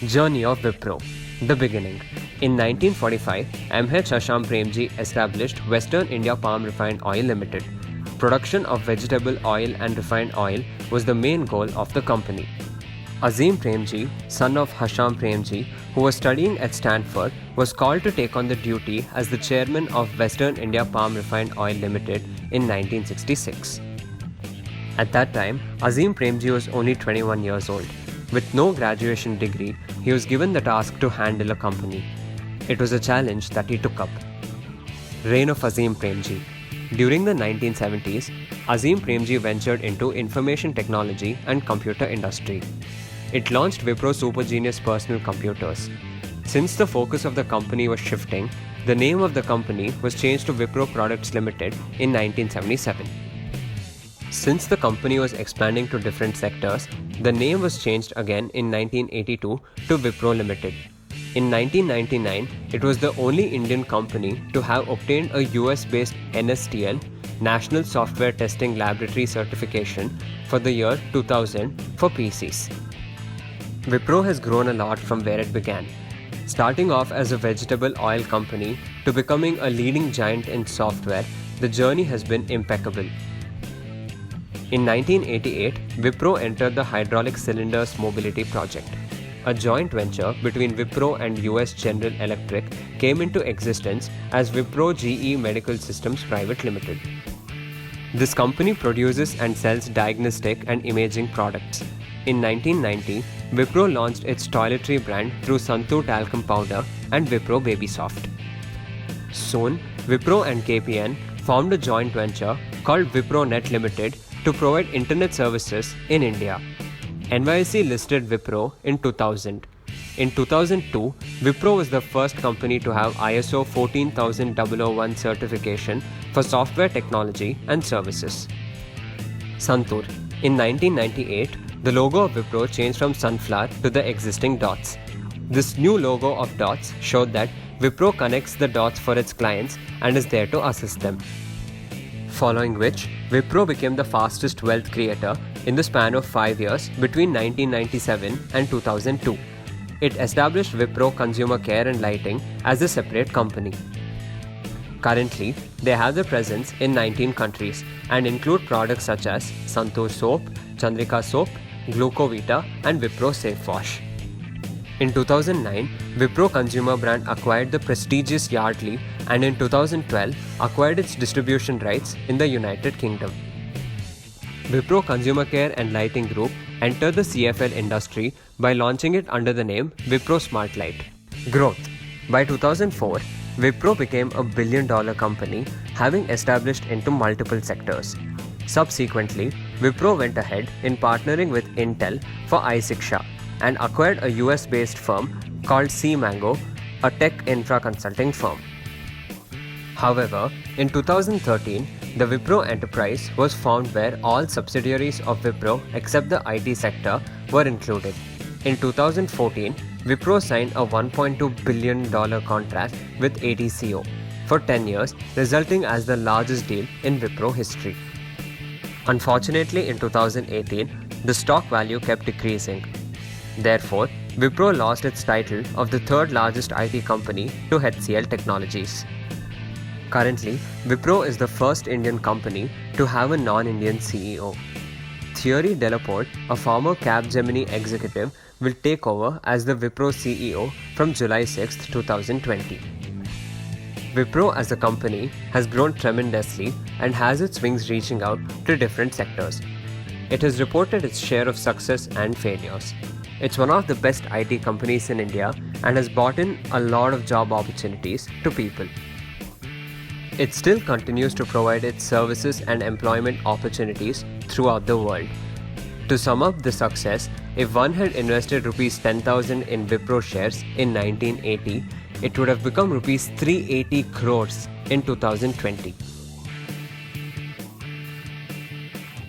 Journey of Wipro. The beginning. In 1945, M.H. Asham Premji established Western India Palm Refined Oil Limited. Production of vegetable oil and refined oil was the main goal of the company. Azim Premji, son of Hasham Premji, who was studying at Stanford, was called to take on the duty as the chairman of Western India Palm Refined Oil Limited in 1966. At that time, Azim Premji was only 21 years old. With no graduation degree, he was given the task to handle a company. It was a challenge that he took up. Reign of Azim Premji. During the 1970s, Azim Premji ventured into information technology and computer industry. It launched Wipro Super Genius personal computers. Since the focus of the company was shifting, the name of the company was changed to Wipro Products Limited in 1977. Since the company was expanding to different sectors, the name was changed again in 1982 to Wipro Limited. In 1999, it was the only Indian company to have obtained a US-based NSTL, National Software Testing Laboratory certification for the year 2000 for PCs. Wipro has grown a lot from where it began, starting off as a vegetable oil company to becoming a leading giant in software. The journey has been impeccable. In 1988, Wipro entered the hydraulic cylinders mobility project. A joint venture between Wipro and US General Electric came into existence as Wipro GE Medical Systems Private Limited. This company produces and sells diagnostic and imaging products. In 1990, Wipro launched its toiletry brand through Santur talcum powder and Wipro Baby Soft. Soon, Wipro and KPN formed a joint venture called Wipro Net Limited to provide internet services in India. NYSE listed Wipro in 2000. In 2002, Wipro was the first company to have ISO 14001 certification for software technology and services. Santur. In 1998, the logo of Wipro changed from sunflower to the existing dots. This new logo of dots showed that Wipro connects the dots for its clients and is there to assist them. Following which, Wipro became the fastest wealth creator in the span of 5 years between 1997 and 2002. It established Wipro Consumer Care and Lighting as a separate company. Currently, they have their presence in 19 countries and include products such as Santur Soap, Chandrika Soap, Glucovita and Wipro Safe Wash. In 2009, Wipro Consumer Brand acquired the prestigious Yardley and in 2012 acquired its distribution rights in the United Kingdom. Wipro Consumer Care and Lighting Group entered the CFL industry by launching it under the name Wipro Smart Light. Growth. By 2004, Wipro became a billion-dollar company, having established into multiple sectors. Subsequently, Wipro went ahead in partnering with Intel for iSiksha and acquired a US-based firm called cMango, a tech infra consulting firm. However, in 2013, the Wipro enterprise was formed where all subsidiaries of Wipro except the IT sector were included. In 2014, Wipro signed a $1.2 billion contract with ATCO for 10 years, resulting as the largest deal in Wipro history. Unfortunately, in 2018, the stock value kept decreasing. Therefore, Wipro lost its title of the third largest IT company to HCL Technologies. Currently, Wipro is the first Indian company to have a non-Indian CEO. Thierry Delaporte, a former Capgemini executive, will take over as the Wipro CEO from July 6, 2020. Wipro as a company has grown tremendously and has its wings reaching out to different sectors. It has reported its share of success and failures. It's one of the best IT companies in India and has brought in a lot of job opportunities to people. It still continues to provide its services and employment opportunities throughout the world. To sum up the success, if one had invested Rs 10,000 in Wipro shares in 1980, it would have become Rs 380 crores in 2020.